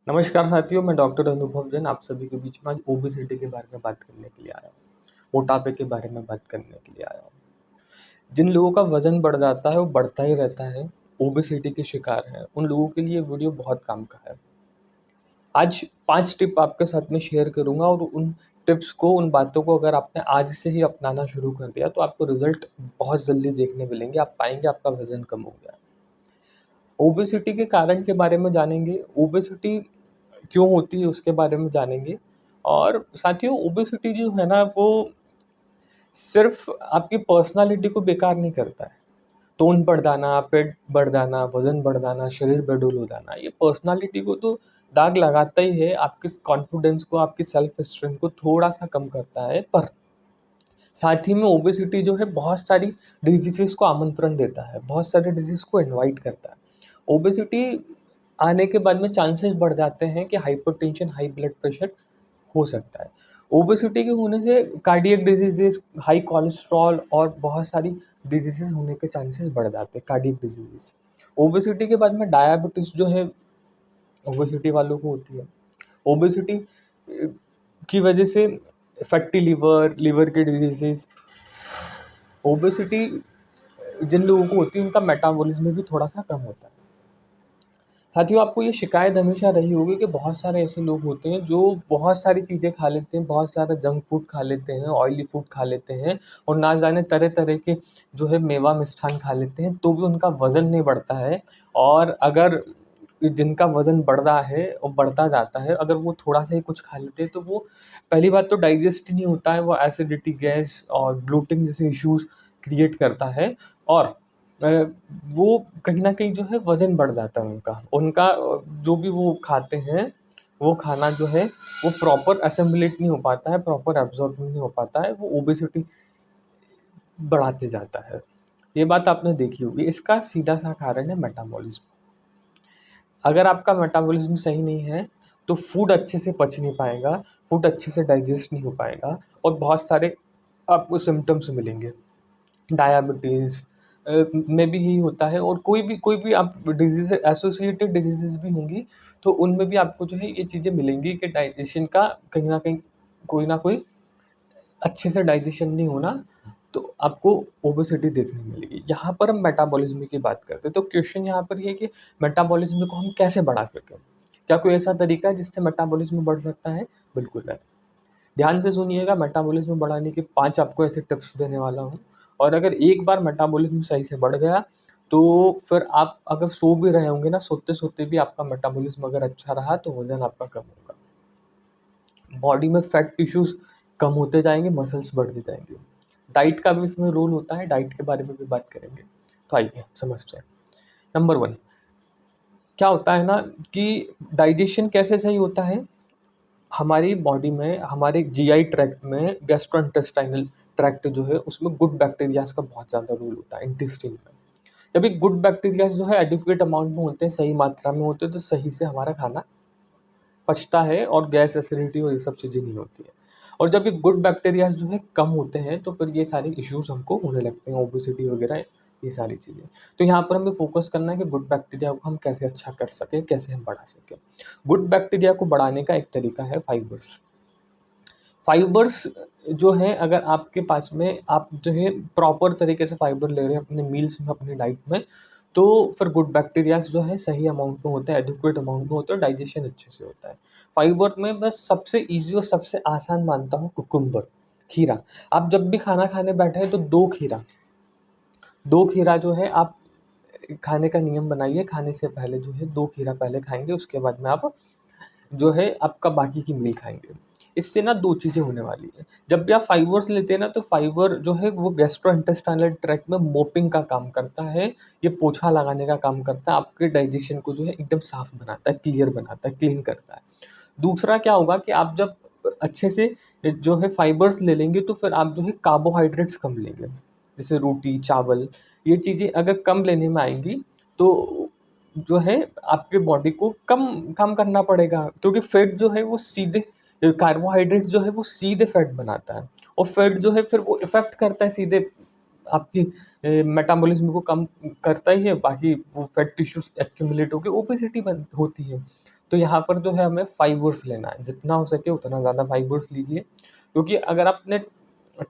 नमस्कार साथियों, मैं डॉक्टर अनुभव जैन आप सभी के बीच में आज ओबेसिटी के बारे में बात करने के लिए आया हूँ। मोटापे के बारे में बात करने के लिए आया हूँ। जिन लोगों का वज़न बढ़ जाता है, वो बढ़ता ही रहता है, ओबेसिटी के शिकार हैं, उन लोगों के लिए वीडियो बहुत काम का है। आज 5 टिप आपके साथ में शेयर करूँगा और उन टिप्स को, उन बातों को अगर आपने आज से ही अपनाना शुरू कर दिया, तो आपको रिज़ल्ट बहुत जल्दी देखने मिलेंगे। आप पाएँगे आपका वज़न कम हो गया। ओबेसिटी के कारण के बारे में जानेंगे, ओबेसिटी क्यों होती है उसके बारे में जानेंगे और साथियों ओबेसिटी जो है ना वो सिर्फ़ आपकी पर्सनैलिटी को बेकार नहीं करता है। टोन बढ़ जाना, पेट बढ़ जाना, वज़न बढ़ जाना, शरीर बेडोल हो जाना, ये पर्सनैलिटी को तो दाग लगाता ही है, आपके कॉन्फिडेंस को, आपकी सेल्फ एस्टीम को थोड़ा-सा कम करता है। पर साथ ही में ओबेसिटी जो है बहुत सारी डिजीज़ेज़ को आमंत्रण देता है, बहुत सारे डिजीज़ को इनवाइट करता है। ओबेसिटी आने के बाद में चांसेस बढ़ जाते हैं कि हाइपरटेंशन, हाई ब्लड प्रेशर हो सकता है। ओबेसिटी के होने से कार्डियक डिजीज़ेज़, हाई कोलेस्ट्रॉल और बहुत सारी डिजीज़ेज़ होने के चांसेस बढ़ जाते हैं, कार्डियक डिजीज़ेज़। ओबेसिटी के बाद में डायबिटीज़ जो है ओबेसिटी वालों को होती है। ओबेसिटी की वजह से फैटी लिवर, लिवर की डिजीज़ेज़, ओबेसिटी जिन लोगों को होती है उनका मेटाबॉलिज़्म भी थोड़ा-सा कम होता है। साथियों आपको ये शिकायत हमेशा रही होगी कि बहुत सारे ऐसे लोग होते हैं जो बहुत सारी चीज़ें खा लेते हैं, बहुत सारा जंक फूड खा लेते हैं, ऑयली फूड खा लेते हैं और ना जाने तरह-तरह के जो है मेवा मिष्ठान खा लेते हैं, तो भी उनका वज़न नहीं बढ़ता है। और अगर जिनका वज़न बढ़ रहा है और बढ़ता जाता है, अगर वो थोड़ा-सा ही कुछ खा लेते हैं, तो वो पहली बात तो डाइजेस्ट ही नहीं होता है, वो एसिडिटी, गैस और ब्लोटिंग जैसे इश्यूज़ क्रिएट करता है और अ, वो कहीं न कहीं जो है वज़न बढ़ जाता है उनका। उनका जो भी वो खाते हैं, वो खाना जो है वो प्रॉपर असिमिलेट नहीं हो पाता है, प्रॉपर एब्ज़ॉर्ब नहीं हो पाता है, वो ओबेसिटी बढ़ाते जाता है। ये बात आपने देखी होगी, इसका सीधा-सा कारण है मेटाबॉलिज़्म। अगर आपका मेटाबॉलिज़्म सही नहीं है, तो फूड अच्छे से पच नहीं पाएगा, फूड अच्छे से डाइजेस्ट नहीं हो पाएगा और बहुत सारे आपको सिम्पटम्स मिलेंगे। डायबिटीज़ में भी यही होता है और कोई भी आप डिज़ीज़ एसोसिएटेड डिज़ीज़ेज़ भी होंगी, तो उनमें भी आपको जो है ये चीज़ें मिलेंगी कि डाइजेशन का कहीं न कहीं कोई न कोई अच्छे से डाइजेशन नहीं होना, तो आपको ओबेसिटी देखने मिलेगी। यहाँ पर हम मेटाबॉलिज़्म की बात करते हैं, तो क्वेश्चन यहाँ पर ये है कि मेटाबॉलिज़्म को हम कैसे बढ़ा सकें? क्या कोई ऐसा तरीका है जिससे मेटाबॉलिज़्म बढ़ सकता है? बिल्कुल है। ध्यान से सुनिएगा, मेटाबॉलिज़्म बढ़ाने के 5 आपको ऐसे टिप्स देने वाला हूँ और अगर एक बार मेटाबॉलिज़्म सही से बढ़ गया, तो फिर आप अगर सो भी रहे होंगे ना, सोते-सोते भी आपका मेटाबॉलिज़्म अगर अच्छा रहा, तो वज़न आपका कम होगा। बॉडी में फैट टिश्यूज़ कम होते जाएँगे, मसल्स बढ़ते जाएँगे। डाइट का भी इसमें रोल होता है, डाइट के बारे में भी बात करेंगे। तो आइए समझते हैं। नंबर 1 क्या होता है ना कि डाइजेशन कैसे सही होता है? हमारी बॉडी में, हमारे जीआई ट्रैक्ट में, गैस्ट्रोइंटेस्टाइनल ट्रैक्ट जो है उसमें गुड बैक्टीरियाज़ का बहुत ज़्यादा रोल होता है इंटेस्टाइन में। जब ये गुड बैक्टीरियाज़ जो है एडिक्वेट अमाउंट में होते हैं, सही मात्रा में होते हैं, तो सही से हमारा खाना पचता है और गैस, एसिडिटी और ये सब चीज़ें नहीं होती है। और जब ये गुड बैक्टीरियाज़ जो है कम होते हैं, तो फिर ये सारे इश्यूज़ हमको होने लगते हैं, ओबेसिटी वगैरह ये सारी चीज़ें। तो यहाँ पर हमें फ़ोकस करना है कि गुड बैक्टीरिया को हम कैसे अच्छा कर सकें, कैसे हम बढ़ा सकें। गुड बैक्टीरिया को बढ़ाने का एक तरीका है फाइबर्स। फाइबर्स जो हैं अगर आपके पास में आप जो है प्रॉपर तरीके से फाइबर ले रहे हैं अपने मील्स में, अपनी डाइट में, तो फिर गुड बैक्टीरियाज़ जो है सही अमाउंट में होते हैं, एडिक्वेट अमाउंट में होते हैं और डाइजेशन अच्छे से होता है। फाइबर में मैं सबसे ईज़ी और सबसे आसान मानता हूँ कुकुम्बर, खीरा। आप जब भी खाना खाने बैठे हैं तो 2 खीरा जो है आप खाने का नियम बनाइए, खाने से पहले जो है 2 खीरा पहले खाएँगे, उसके बाद में आप जो है आपका बाकी की मील खाएँगे। इससे ना 2 चीज़ें होने वाली हैं। जब भी आप फाइबर्स लेते हैं ना, तो फाइबर जो है वो गैस्ट्रोइंटेस्टाइनल ट्रैक्ट में मोपिंग का काम करता है, ये पोछा लगाने का काम करता है, आपके डाइजेशन को जो है एकदम साफ़ बनाता है, क्लियर बनाता है, क्लीन करता है। दूसरा क्या होगा कि आप जब अच्छे से जो है फाइबर्स ले लेंगे, तो फिर आप जो है कार्बोहाइड्रेट्स कम लेंगे। जैसे रोटी, चावल, ये चीज़ें अगर कम लेने में आएँगी, तो जो है आपके बॉडी को कम काम करना पड़ेगा, क्योंकि फैट जो है वो सीधे कार्बोहाइड्रेट जो है वो सीधे फैट बनाता है और फैट जो है फिर वो इफ़ेक्ट करता है सीधे आपकी मेटाबॉलिज़्म को कम करता ही है, बाकी वो फैट टिश्यूज़ एक्यूमुलेट होके ओबेसिटी बन होती है। तो यहाँ पर जो है हमें फाइबर्स लेना है, जितना हो सके उतना ज़्यादा फाइबर्स लीजिए, क्योंकि अगर आपने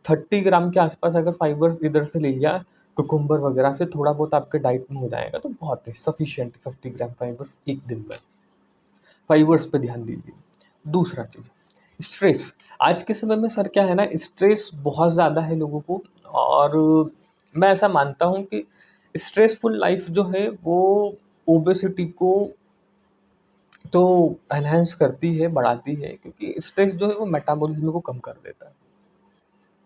30 ग्राम के आसपास अगर फाइबर्स इधर से ले लिया कुकुम्बर वगैरह से, थोड़ा बहुत आपके डाइट में हो जाएगा तो बहुत है सफिशिएंट 50 ग्राम फाइबर्स एक दिन में। फाइबर्स पे ध्यान दीजिए। दूसरा चीज़ स्ट्रेस। आज के समय में सर क्या है ना, स्ट्रेस बहुत ज़्यादा है लोगों को, और मैं ऐसा मानता हूँ कि स्ट्रेसफुल लाइफ जो है वो ओबेसिटी को तो एनहांस करती है, बढ़ाती है, क्योंकि स्ट्रेस जो है वो मेटाबॉलिज्म को कम कर देता है।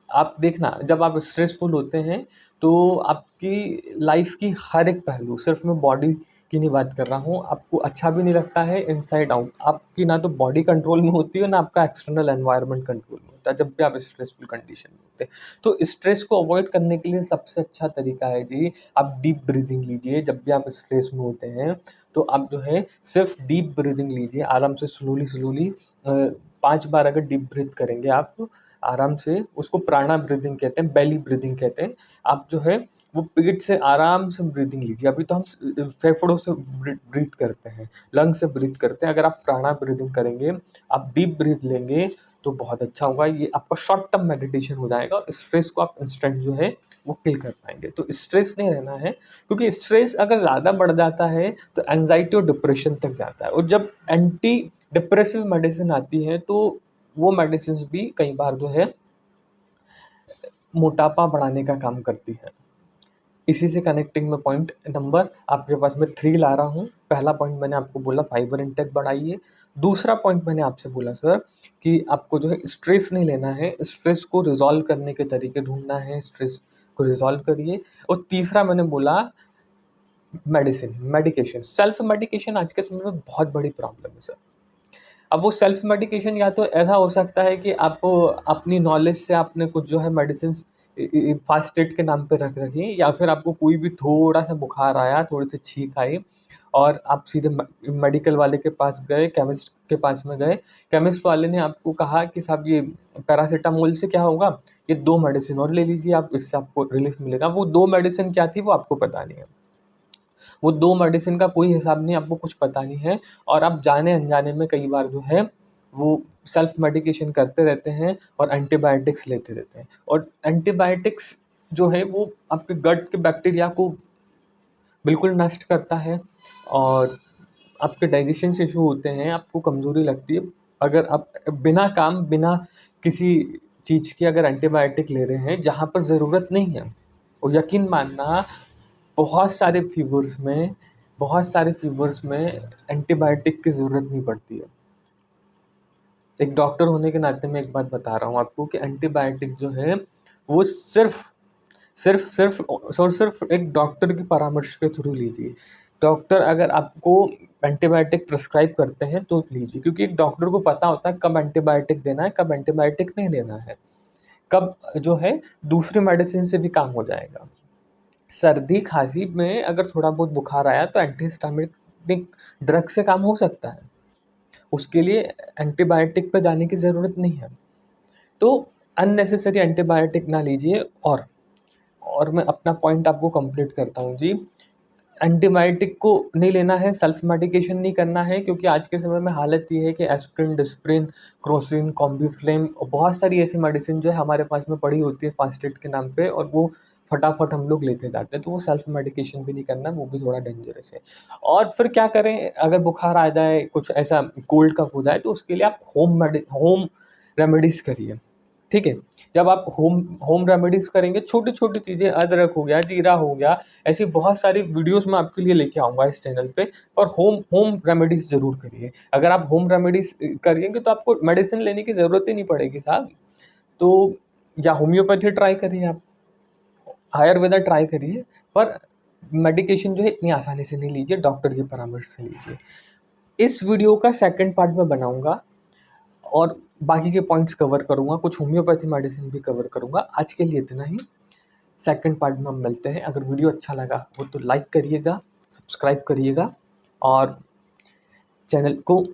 आप देखना, जब आप स्ट्रेसफुल होते हैं तो आपकी लाइफ की हर एक पहलू, सिर्फ मैं बॉडी की नहीं बात कर रहा हूँ, आपको अच्छा भी नहीं लगता है इनसाइड आउट। आपकी ना तो बॉडी कंट्रोल में होती है, ना आपका एक्सटर्नल एनवायरनमेंट कंट्रोल में होता है जब भी आप स्ट्रेसफुल कंडीशन में होते हैं। तो स्ट्रेस को अवॉइड करने के लिए सबसे अच्छा तरीका है जी, आप डीप ब्रीदिंग लीजिए। जब भी आप स्ट्रेस में होते हैं तो आप जो है सिर्फ डीप ब्रीदिंग लीजिए, आराम से स्लोली स्लोली 5 बार अगर डीप ब्रीथ करेंगे आप आराम से, उसको प्राणा ब्रीदिंग कहते हैं, बेली ब्रीदिंग कहते हैं। आप जो है वो पेट से आराम से ब्रीदिंग लीजिए। अभी तो हम फेफड़ों से ब्रीथ करते हैं, लंग से ब्रीथ करते हैं। अगर आप प्राणा ब्रीदिंग करेंगे, आप डीप ब्रीथ लेंगे तो बहुत अच्छा होगा। ये आपका शॉर्ट टर्म मेडिटेशन हो जाएगा और स्ट्रेस को आप इंस्टेंट जो है वो किल कर पाएंगे। तो स्ट्रेस नहीं रहना है, क्योंकि स्ट्रेस अगर ज़्यादा बढ़ जाता है तो एंजाइटी और डिप्रेशन तक जाता है। और जब एंटी डिप्रेसिव मेडिसिन आती है तो वो मेडिसिन भी कई बार जो है मोटापा बढ़ाने का काम करती है। इसी से कनेक्टिंग में पॉइंट नंबर आपके पास मैं 3 ला रहा हूँ। पहला पॉइंट मैंने आपको बोला फाइबर इंटेक बढ़ाइए। दूसरा पॉइंट मैंने आपसे बोला सर कि आपको जो है स्ट्रेस नहीं लेना है, स्ट्रेस को रिजॉल्व करने के तरीके ढूंढना है, स्ट्रेस को रिजॉल्व करिए। और तीसरा मैंने बोला मेडिकेशन। सेल्फ मेडिकेशन आज के समय में बहुत बड़ी प्रॉब्लम है सर। अब वो सेल्फ मेडिकेशन या तो ऐसा हो सकता है कि आप अपनी नॉलेज से आपने कुछ जो है मेडिसिन फास्ट एड के नाम पे रख रखी, या फिर आपको कोई भी थोड़ा सा बुखार आया, थोड़ी सी छींक आई और आप सीधे मेडिकल वाले के पास गए, केमिस्ट के पास में गए। केमिस्ट वाले ने आपको कहा कि साहब ये पैरासीटामोल से क्या होगा, ये 2 मेडिसिन और ले लीजिए आप, इससे आपको रिलीफ मिलेगा। वो 2 मेडिसिन क्या थी वो आपको पता नहीं है। वो 2 मेडिसिन का कोई हिसाब नहीं, आपको कुछ पता नहीं है, और आप जाने अनजाने में कई बार जो है वो सेल्फ मेडिकेशन करते रहते हैं और एंटीबायोटिक्स लेते रहते हैं। और एंटीबायोटिक्स जो है वो आपके गट के बैक्टीरिया को बिल्कुल नष्ट करता है, और आपके डाइजेशन से इशू होते हैं, आपको कमज़ोरी लगती है। अगर आप बिना काम, बिना किसी चीज़ की अगर एंटीबायोटिक ले रहे हैं जहाँ पर ज़रूरत नहीं है, और यकीन मानना बहुत सारे फीवर्स में एंटीबायोटिक की ज़रूरत नहीं पड़ती है। एक डॉक्टर होने के नाते मैं एक बात बता रहा हूँ आपको कि एंटीबायोटिक जो है वो सिर्फ एक डॉक्टर की परामर्श के थ्रू लीजिए। डॉक्टर अगर आपको एंटीबायोटिक प्रिस्क्राइब करते हैं तो लीजिए, क्योंकि एक डॉक्टर को पता होता है कब एंटीबायोटिक देना है, कब एंटीबायोटिक नहीं देना है, कब जो है दूसरी मेडिसिन से भी काम हो जाएगा। सर्दी खांसी में अगर थोड़ा बहुत बुखार आया तो एंटीहिस्टामिनिक ड्रग से काम हो सकता है, उसके लिए एंटीबायोटिक पे जाने की ज़रूरत नहीं है। तो अननेसेसरी एंटीबायोटिक ना लीजिए। और मैं अपना पॉइंट आपको कंप्लीट करता हूँ जी। एंटीबायोटिक को नहीं लेना है, सेल्फ मेडिकेशन नहीं करना है, क्योंकि आज के समय में हालत ये है कि एस्प्रिन, डिस्प्रिन, क्रोसिन, कॉम्बीफ्लेम और बहुत सारी ऐसी मेडिसिन जो है हमारे पास में पड़ी होती है फास्ट एड के नाम पे, और वो फटाफट हम लोग लेते जाते हैं। तो वो सेल्फ मेडिकेशन भी नहीं करना, वो भी थोड़ा डेंजरस है। और फिर क्या करें, अगर बुखार आ जाए, कुछ ऐसा कोल्ड कफ हो जाए, तो उसके लिए आप होम रेमेडीज़ करिए, ठीक है। जब आप होम रेमेडीज़ करेंगे, छोटी छोटी चीज़ें, अदरक हो गया, जीरा हो गया, ऐसी बहुत सारी वीडियोस मैं आपके लिए लेके आऊँगा इस चैनल पे। पर होम होम रेमेडीज़ ज़रूर करिए। अगर आप होम रेमेडीज़ करेंगे तो आपको मेडिसिन लेने की ज़रूरत ही नहीं पड़ेगी साहब। तो या होम्योपैथी ट्राई करिए आप, आयुर्वेदा ट्राई करिए, पर मेडिकेशन जो है इतनी आसानी से नहीं लीजिए, डॉक्टर की परामर्श से लीजिए। इस वीडियो का सेकंड पार्ट मैं बनाऊँगा और बाकी के पॉइंट्स कवर करूँगा, कुछ होम्योपैथी मेडिसिन भी कवर करूँगा। आज के लिए इतना ही, सेकंड पार्ट में हम मिलते हैं। अगर वीडियो अच्छा लगा हो तो लाइक करिएगा, सब्सक्राइब करिएगा और चैनल को